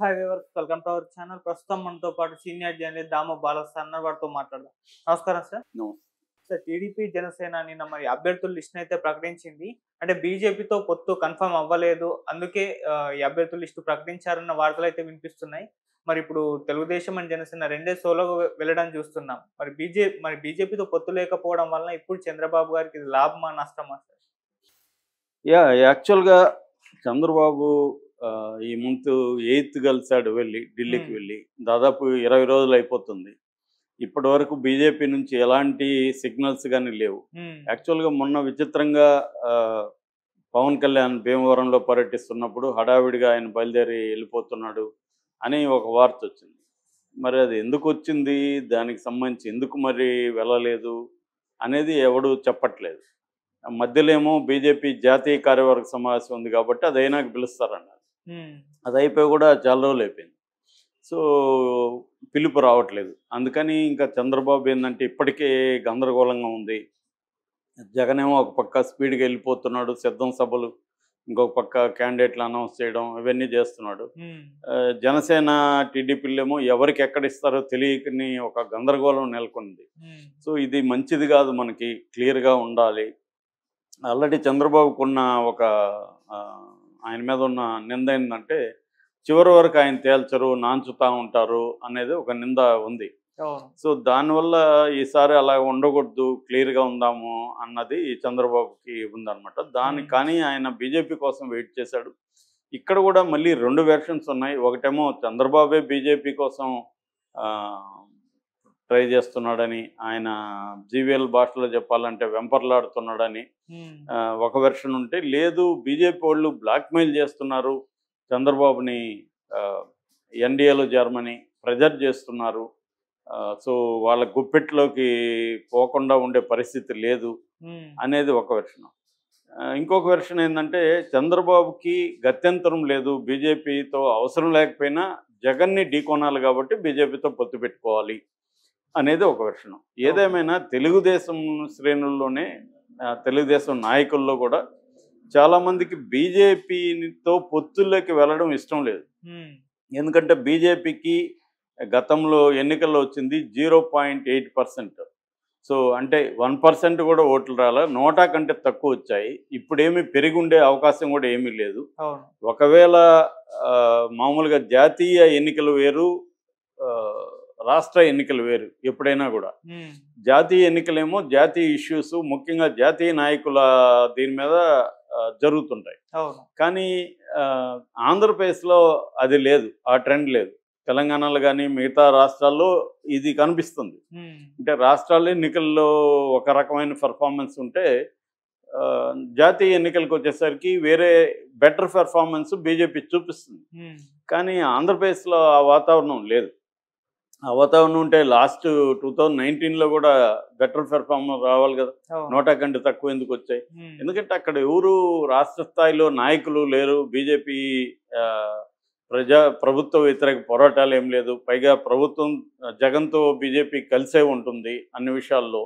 Hi viewers, welcome to our channel. ప్రస్తుతం మనతో పాటు సీనియర్ జర్నలిస్ట్ దాము బాలస్ అన్న వారితో మాట్లాడదాం. నమస్కారం sir. No. Sir, TDP Janasena నిన్న మరి అభ్యర్థుల లిస్ట్ అయితే ప్రకటించింది. అంటే బీజేపీతో పొత్తు కన్ఫర్మ్ అవ్వలేదు, అందుకే ఈ అభ్యర్థుల లిస్టు ప్రకటించారన్న వార్తలు అయితే వినిపిస్తున్నాయి. మరి ఇప్పుడు తెలుగుదేశం అండ్ జనసేన రెండే సోలోగా వెళ్ళడం చూస్తున్నాం. మరి బీజేపీతో పొత్తు లేకపోవడం వలన ఇప్పుడు చంద్రబాబు గారికి ఇది లాభమా నష్టమా సార్? యాక్చువల్‌గా చంద్రబాబు ఈ మంత్ 8థ్ కలిసాడు ఢిల్లీకి ఉమ్, వెళ్ళి. దాదాపు 20 రోజులు అయిపోతుంది. ఇప్పటివరకు బీజేపీ నుంచి ఎలాంటి సిగ్నల్స్ గాని లేవు. ఉమ్, యాక్చువల్‌గా మొన్న విచిత్రంగా పవన్ కళ్యాణ్ భీమవరంలో పర్యటిస్తున్నప్పుడు హడావిడిగా ఆయన బయలుదేరి వెళ్ళిపోతున్నాడు అని ఒక వార్త వచ్చింది. మరి అది ఎందుకొచ్చింది? దానికి సంబంధించి ఎందుకు మరి వెళ్ళలేదు అనేది ఎవడు చెప్పట్లేదు. మధ్యలో ఏమో బీజేపీ జాతీయ కార్యవర్గ సమావేశం ఉంది కాబట్టి అదైనాక పిలుస్తారన్నారు. ఉమ్, అది అయిపోయి కూడా చాలా రోజులు అయిపోయింది. సో పిలుపు రావట్లేదు. అందుకని ఇంకా చంద్రబాబు ఏంటంటే ఇప్పటికే గందరగోళంగా ఉంది. జగన్ ఏమో ఒక పక్క స్పీడ్గా వెళ్ళిపోతున్నాడు, సిద్ధం సభలు, ఇంకొక పక్క క్యాండిడేట్లు అనౌన్స్ చేయడం ఇవన్నీ చేస్తున్నాడు. ఉమ్, జనసేన టీడీపీలేమో ఎవరికి ఎక్కడ ఇస్తారో తెలియకని ఒక గందరగోళం నెలకొంది. ఉమ్, సో ఇది మంచిది కాదు, మనకి క్లియర్గా ఉండాలి. ఆల్రెడీ చంద్రబాబుకున్న ఒక ఆయన మీద ఉన్న నింద ఏంటంటే చివరి వరకు ఆయన తేల్చరు, నాంచుతా ఉంటారు అనేది ఒక నింద ఉంది. అవును. సో దానివల్ల ఈసారి అలా ఉండకూడదు, క్లియర్గా ఉందాము అన్నది చంద్రబాబుకి ఉందన్నమాట. కానీ ఆయన బీజేపీ కోసం వెయిట్ చేశాడు. ఇక్కడ కూడా మళ్ళీ 2 వెర్షన్స్ ఉన్నాయి. ఒకటేమో చంద్రబాబే బీజేపీ కోసం ట్రై చేస్తున్నాడని, ఆయన జీవీఎల్ భాషలో చెప్పాలంటే వెంపర్లాడుతున్నాడని ఉమ్, ఒక వెర్షన్ ఉంటే, లేదు బీజేపీ వాళ్ళు బ్లాక్మెయిల్ చేస్తున్నారు, చంద్రబాబుని ఎన్డీఏలో చేరమని ప్రెజర్ చేస్తున్నారు, సో వాళ్ళ గుప్పెట్లోకి పోకుండా ఉండే పరిస్థితి లేదు ఉమ్, అనేది ఒక వెర్షన్. ఇంకొక వెర్షన్ ఏంటంటే చంద్రబాబుకి గత్యంతరం లేదు, బీజేపీతో అవసరం లేకపోయినా జగన్ని ఢీకొనాలి కాబట్టి బీజేపీతో పొత్తు పెట్టుకోవాలి అనేది ఒక వెర్షన్. ఏదేమైనా తెలుగుదేశం శ్రేణుల్లోనే తెలుగుదేశం నాయకుల్లో కూడా చాలామందికి బీజేపీతో పొత్తుల్లోకి వెళ్ళడం ఇష్టం లేదు. ఉమ్, ఎందుకంటే బీజేపీకి గతంలో ఎన్నికల్లో వచ్చింది 0.8%. సో అంటే 1% కూడా ఓట్లు రాలా, 100 కంటే తక్కువ వచ్చాయి. ఇప్పుడేమీ పెరిగి ఉండే అవకాశం కూడా ఏమీ లేదు. అవును. ఒకవేళ మామూలుగా జాతీయ ఎన్నికలు వేరు, రాష్ట్ర ఎన్నికలు వేరు. ఎప్పుడైనా కూడా ఉమ్, జాతీయ ఎన్నికలేమో జాతీయ ఇష్యూస్, ముఖ్యంగా జాతీయ నాయకుల దీని మీద జరుగుతుంటాయి. అవును. కానీ ఆంధ్రప్రదేశ్లో అది లేదు, ఆ ట్రెండ్ లేదు. తెలంగాణలో కానీ మిగతా రాష్ట్రాల్లో ఇది కనిపిస్తుంది. ఉమ్, అంటే రాష్ట్రాల ఎన్నికల్లో ఒక రకమైన పెర్ఫార్మెన్స్ ఉంటే జాతీయ ఎన్నికలకు వచ్చేసరికి వేరే బెటర్ పెర్ఫార్మెన్స్ బీజేపీ చూపిస్తుంది. ఉమ్, కానీ ఆంధ్రప్రదేశ్లో ఆ వాతావరణం లేదు. ఆ వాతావరణం ఉంటే లాస్ట్ 2019లో కూడా బెటర్ పెర్ఫార్మెన్స్ రావాలి కదా, అవును. 100 కంటే తక్కువ ఎందుకు వచ్చాయి? ఉమ్, ఎందుకంటే అక్కడ ఎవరు రాష్ట్ర స్థాయిలో నాయకులు లేరు. బీజేపీ ప్రభుత్వ వ్యతిరేక పోరాటాలు ఏం లేదు. పైగా ప్రభుత్వం జగన్తో బీజేపీ కలిసే ఉంటుంది అన్ని విషయాల్లో.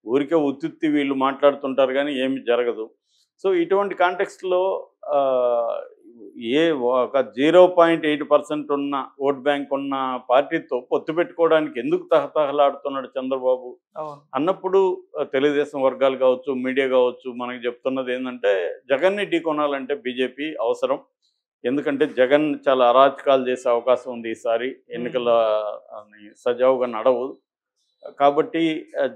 ఊరికే ఉత్తుత్తి వీళ్ళు మాట్లాడుతుంటారు కానీ ఏమి జరగదు. సో ఇటువంటి కాంటెక్స్ట్లో ఒక 0.8% ఉన్న ఓట్ బ్యాంక్ ఉన్న పార్టీతో పొత్తు పెట్టుకోవడానికి ఎందుకు తహతహలాడుతున్నాడు చంద్రబాబు అవును. అన్నప్పుడు తెలుగుదేశం వర్గాలు కావచ్చు, మీడియా కావచ్చు, మనకి చెప్తున్నది ఏంటంటే జగన్ని ఢీకొనాలంటే బీజేపీ అవసరం. ఎందుకంటే జగన్ చాలా అరాచకాలు చేసే అవకాశం ఉంది ఈసారి. ఎన్నికల సజావుగా నడవు కాబట్టి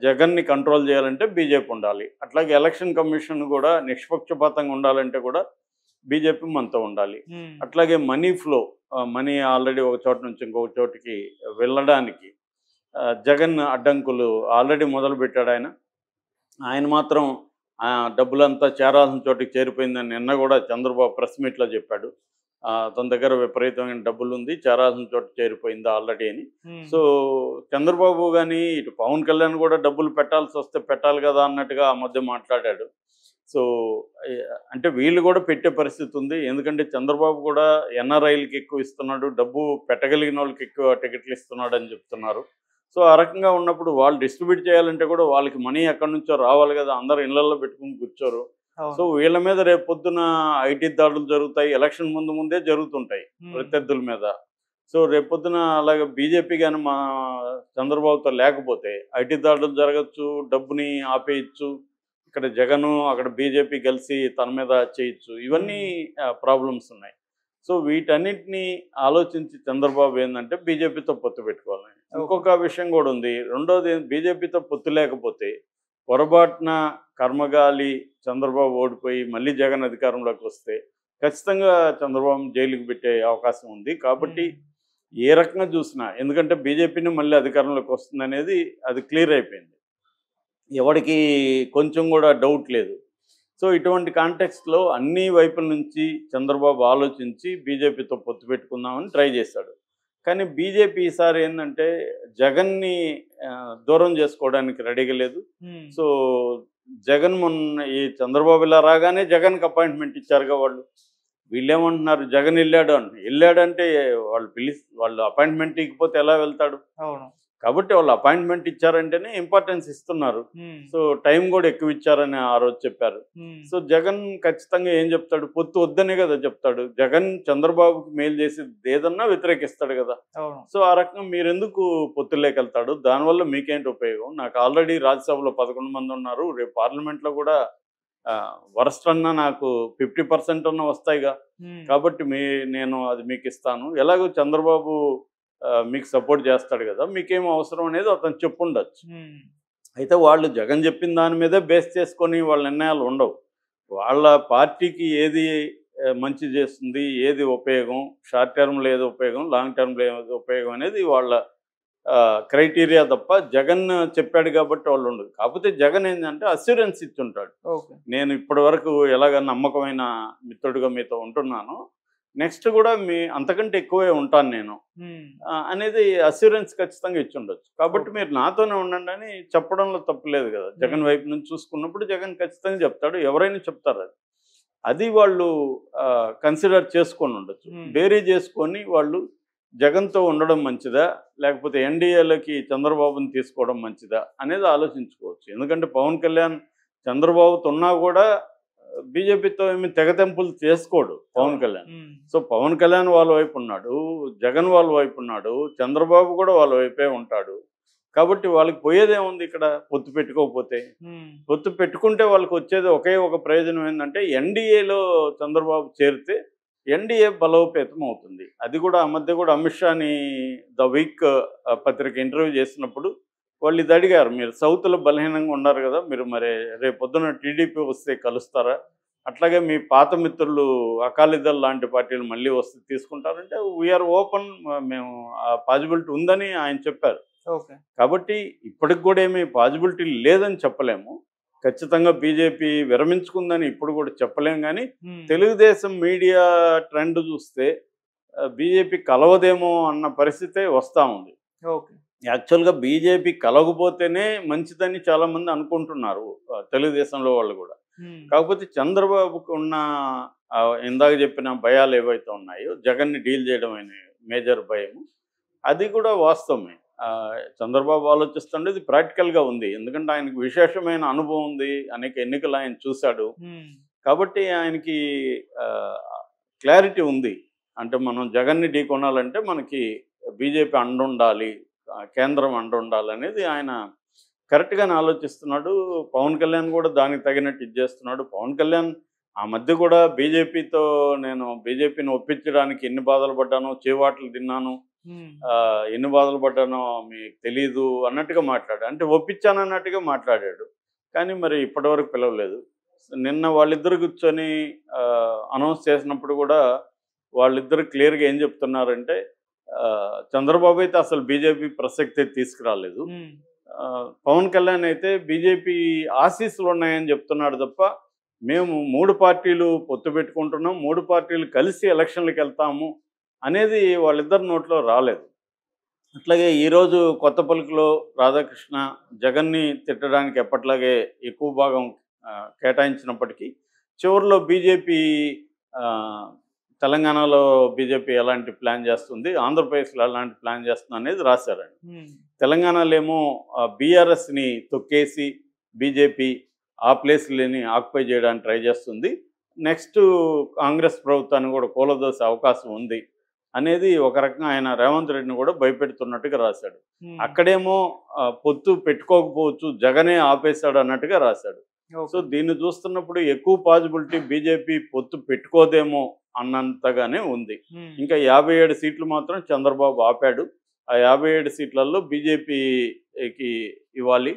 జగన్ని కంట్రోల్ చేయాలంటే బీజేపీ ఉండాలి. అట్లాగే ఎలక్షన్ కమిషన్ కూడా నిష్పక్షపాతంగా ఉండాలంటే కూడా బీజేపీ మనతో ఉండాలి. ఉమ్, అట్లాగే మనీ ఫ్లో, మనీ ఆల్రెడీ ఒక చోట నుంచి ఇంకొక చోటికి వెళ్ళడానికి జగన్ అడ్డంకులు ఆల్రెడీ మొదలుపెట్టాడు ఆయన. ఆయన మాత్రం డబ్బులంతా చేరాల్సిన చోటికి చేరిపోయిందని నిన్న కూడా చంద్రబాబు ప్రెస్ మీట్లో చెప్పాడు. తన దగ్గర విపరీతమైన డబ్బులు ఉంది, చేరాల్సిన చోట చేరిపోయింది ఆల్రెడీ అని. ఉమ్, సో చంద్రబాబు కానీ ఇటు పవన్ కళ్యాణ్ కూడా డబ్బులు పెట్టాల్సి వస్తే పెట్టాలి కదా అన్నట్టుగా ఆ మధ్య మాట్లాడాడు. సో అంటే వీళ్ళు కూడా పెట్టే పరిస్థితి ఉంది. ఎందుకంటే చంద్రబాబు కూడా ఎన్ఆర్ఐలకి ఎక్కువ ఇస్తున్నాడు, డబ్బు పెట్టగలిగిన వాళ్ళకి ఎక్కువ టికెట్లు ఇస్తున్నాడు అని చెప్తున్నారు. సో ఆ రకంగా ఉన్నప్పుడు వాళ్ళు డిస్ట్రిబ్యూట్ చేయాలంటే కూడా వాళ్ళకి మనీ ఎక్కడి నుంచో రావాలి కదా, అందరూ ఇళ్లలో పెట్టుకుని కూర్చోరు. సో అవును. వీళ్ళ మీద రేపు పొద్దున ఐటీ దాడులు జరుగుతాయి, ఎలక్షన్ ముందే జరుగుతుంటాయి ఉమ్, ప్రత్యర్థుల మీద. సో రేపొద్దున అలాగే బీజేపీ కానీ మా చంద్రబాబుతో లేకపోతే ఐటీ దాడులు జరగచ్చు, డబ్బుని ఆపేయచ్చు, ఇక్కడ జగను అక్కడ బీజేపీ కలిసి తన మీద చేయొచ్చు. ఇవన్నీ ప్రాబ్లమ్స్ ఉన్నాయి. సో వీటన్నిటిని ఆలోచించి చంద్రబాబు ఏంటంటే బీజేపీతో పొత్తు పెట్టుకోవాలని. ఇంకొక విషయం కూడా ఉంది. రెండోది, బీజేపీతో పొత్తు లేకపోతే పొరపాటున కర్మగాలి చంద్రబాబు ఓడిపోయి మళ్ళీ జగన్ అధికారంలోకి వస్తే ఖచ్చితంగా చంద్రబాబు జైలుకి పెట్టే అవకాశం ఉంది. కాబట్టి ఏ రకంగా చూసినా, ఎందుకంటే బీజేపీని మళ్ళీ అధికారంలోకి వస్తుంది అనేది అది క్లియర్ అయిపోయింది, ఎవరికి కొంచెం కూడా డౌట్ లేదు. సో ఇటువంటి కాంటెక్స్ట్లో అన్ని వైపుల నుంచి చంద్రబాబు ఆలోచించి బీజేపీతో పొత్తు పెట్టుకుందామని ట్రై చేశాడు. కానీ బీజేపీ ఈసారి ఏంటంటే జగన్ని దూరం చేసుకోవడానికి రెడీగా లేదు. సో జగన్ మొన్న ఈ చంద్రబాబు ఇలా రాగానే జగన్కి అపాయింట్మెంట్ ఇచ్చారుగా వాళ్ళు. వీళ్ళేమంటున్నారు, జగన్ వెళ్ళాడంటే వాళ్ళు అపాయింట్మెంట్ ఇకపోతే ఎలా వెళ్తాడు? అవును. కాబట్టి వాళ్ళు అపాయింట్మెంట్ ఇచ్చారంటేనే ఇంపార్టెన్స్ ఇస్తున్నారు. సో టైం కూడా ఎక్కువ ఇచ్చారని ఆ రోజు చెప్పారు. సో జగన్ ఖచ్చితంగా ఏం చెప్తాడు? పొత్తు వద్దనే కదా చెప్తాడు. జగన్ చంద్రబాబుకి మేలు చేసి ఏదన్నా వ్యతిరేకిస్తాడు కదా. సో ఆ రకంగా మీరెందుకు పొత్తులేకెళ్తాడు? దానివల్ల మీకేంటి ఉపయోగం? నాకు ఆల్రెడీ రాజ్యసభలో 11 మంది ఉన్నారు, రేపు పార్లమెంట్లో కూడా వరస్ట్ అన్నా నాకు 50% అన్నా వస్తాయిగా. కాబట్టి నేను అది మీకు ఇస్తాను, ఎలాగో చంద్రబాబు మీకు సపోర్ట్ చేస్తాడు కదా, మీకేం అవసరం అనేది అతను చెప్పుండొచ్చు. అయితే వాళ్ళు జగన్ చెప్పిన దాని మీదే బేస్ చేసుకొని వాళ్ళ నిర్ణయాలు ఉండవు. వాళ్ళ పార్టీకి ఏది మంచి చేస్తుంది, ఏది ఉపయోగం, షార్ట్ టర్మ్లో ఏది ఉపయోగం, లాంగ్ టర్మ్లో ఏది ఉపయోగం అనేది వాళ్ళ క్రైటీరియా తప్ప జగన్ చెప్పాడు కాబట్టి వాళ్ళు ఉండదు. కాకపోతే జగన్ ఏంటంటే అస్యూరెన్స్ ఇచ్చుంటాడు, నేను ఇప్పటి వరకు ఎలాగ నమ్మకమైన మిత్రుడిగా మీతో ఉంటున్నాను, నెక్స్ట్ కూడా అంతకంటే ఎక్కువే ఉంటాను నేను అనేది అస్యూరెన్స్ ఖచ్చితంగా ఇచ్చుండొచ్చు. కాబట్టి మీరు నాతోనే ఉండండి అని చెప్పడంలో తప్పులేదు కదా. జగన్ వైపు నుంచి చూసుకున్నప్పుడు జగన్ ఖచ్చితంగా చెప్తాడు, ఎవరైనా చెప్తారు. అది వాళ్ళు కన్సిడర్ చేసుకొని ఉండొచ్చు. బేరీ చేసుకొని వాళ్ళు జగన్తో ఉండడం మంచిదా, లేకపోతే ఎన్డీఏలోకి చంద్రబాబుని తీసుకోవడం మంచిదా అనేది ఆలోచించుకోవచ్చు. ఎందుకంటే పవన్ కళ్యాణ్ చంద్రబాబుతో ఉన్నా కూడా బీజేపీతో ఏమి తెగతెంపులు చేసుకోడు పవన్ కళ్యాణ్. సో పవన్ కళ్యాణ్ వాళ్ళ వైపు ఉన్నాడు, జగన్ వాళ్ళ వైపు ఉన్నాడు, చంద్రబాబు కూడా వాళ్ళ వైపే ఉంటాడు. కాబట్టి వాళ్ళకి పోయేదేముంది ఇక్కడ పొత్తు పెట్టుకోకపోతే? పొత్తు పెట్టుకుంటే వాళ్ళకి వచ్చేది ఒకే ఒక ప్రయోజనం ఏంటంటే ఎన్డీఏలో చంద్రబాబు చేరితే ఎన్డీఏ బలోపేతం అవుతుంది. అది కూడా ఆ మధ్య కూడా అమిత్ షాని ద వీక్ పత్రిక ఇంటర్వ్యూ చేసినప్పుడు వాళ్ళు ఇది అడిగారు, మీరు సౌత్లో బలహీనంగా ఉన్నారు కదా, మీరు మరి రేపొద్దున టీడీపీ వస్తే కలుస్తారా, అట్లాగే మీ పాత మిత్రులు అకాలీదళ్ లాంటి పార్టీలు మళ్ళీ వస్తే తీసుకుంటారంటే వీఆర్ ఓపెన్, మేము ఆ పాజిబిలిటీ ఉందని ఆయన చెప్పారు. కాబట్టి ఇప్పటికి కూడా ఏమీ పాజిబిలిటీ లేదని చెప్పలేము, ఖచ్చితంగా బీజేపీ విరమించుకుందని ఇప్పుడు కూడా చెప్పలేం. కానీ తెలుగుదేశం మీడియా ట్రెండ్ చూస్తే బీజేపీ కలవదేమో అన్న పరిస్థితే వస్తూ ఉంది. యాక్చువల్గా బీజేపీ కలగపోతేనే మంచిదని చాలామంది అనుకుంటున్నారు తెలుగుదేశంలో వాళ్ళు కూడా. కాకపోతే చంద్రబాబుకు ఉన్న ఇందాక చెప్పిన భయాలు ఏవైతే ఉన్నాయో, జగన్ని డీల్ చేయడం అనే మేజర్ భయం, అది కూడా వాస్తవమే. చంద్రబాబు ఆలోచిస్తుండేది ప్రాక్టికల్గా ఉంది, ఎందుకంటే ఆయనకు విశేషమైన అనుభవం ఉంది, అనేక ఎన్నికలు ఆయన చూశాడు. కాబట్టి ఆయనకి క్లారిటీ ఉంది, అంటే మనం జగన్ని ఢీ కొనాలంటే మనకి బీజేపీ అండుండాలి, కేంద్రం అండుండాలి అనేది ఆయన కరెక్ట్గానే ఆలోచిస్తున్నాడు. పవన్ కళ్యాణ్ కూడా దానికి తగినట్టు ఇది చేస్తున్నాడు. పవన్ కళ్యాణ్ ఆ మధ్య కూడా నేను బీజేపీని ఒప్పించడానికి ఎన్ని బాధలు పడ్డానో, చేవాట్లు తిన్నాను, ఎన్ని బాధలు పడ్డానో మీకు తెలీదు అన్నట్టుగా మాట్లాడాడు. అంటే ఒప్పించానన్నట్టుగా మాట్లాడాడు, కానీ మరి ఇప్పటివరకు పిలవలేదు. నిన్న వాళ్ళిద్దరు కూర్చొని అనౌన్స్ చేసినప్పుడు కూడా వాళ్ళిద్దరు క్లియర్గా ఏం చెప్తున్నారంటే, చంద్రబాబు అయితే అసలు బీజేపీ ప్రసక్తే తీసుకురాలేదు, పవన్ కళ్యాణ్ అయితే బీజేపీ ఆశీస్సులు ఉన్నాయని చెప్తున్నాడు తప్ప మేము 3 పార్టీలు పొత్తు పెట్టుకుంటున్నాం, 3 పార్టీలు కలిసి ఎలక్షన్లకు వెళ్తాము అనేది వాళ్ళిద్దరి నోట్లో రాలేదు. అట్లాగే ఈరోజు కొత్త పలుకులో రాధాకృష్ణ జగన్ని తిట్టడానికి ఎప్పట్లాగే ఎక్కువ భాగం కేటాయించినప్పటికీ చివరిలో బీజేపీ తెలంగాణలో బీజేపీ ఎలాంటి ప్లాన్ చేస్తుంది, ఆంధ్రప్రదేశ్లో ఎలాంటి ప్లాన్ చేస్తుంది అనేది రాశారండి. తెలంగాణలో ఏమో బీఆర్ఎస్ని తొక్కేసి బీజేపీ ఆ ప్లేస్లని ఆక్యుపై చేయడానికి ట్రై చేస్తుంది, నెక్స్ట్ కాంగ్రెస్ ప్రభుత్వాన్ని కూడా కూలదోసే అవకాశం ఉంది అనేది ఒక రకంగా ఆయన రేవంత్ రెడ్డిని కూడా భయపెడుతున్నట్టుగా రాశాడు. ఉమ్, అక్కడేమో పొత్తు పెట్టుకోకపోవచ్చు, జగనే ఆపేశాడు అన్నట్టుగా రాశాడు. So okay. దీన్ని చూస్తున్నప్పుడు ఎక్కువ పాజిబిలిటీ బీజేపీ పొత్తు పెట్టుకోదేమో అన్నంతగానే ఉంది. ఉమ్, ఇంకా 57 సీట్లు మాత్రం చంద్రబాబు ఆపాడు. ఆ 57 సీట్లలో బీజేపీకి ఇవ్వాలి.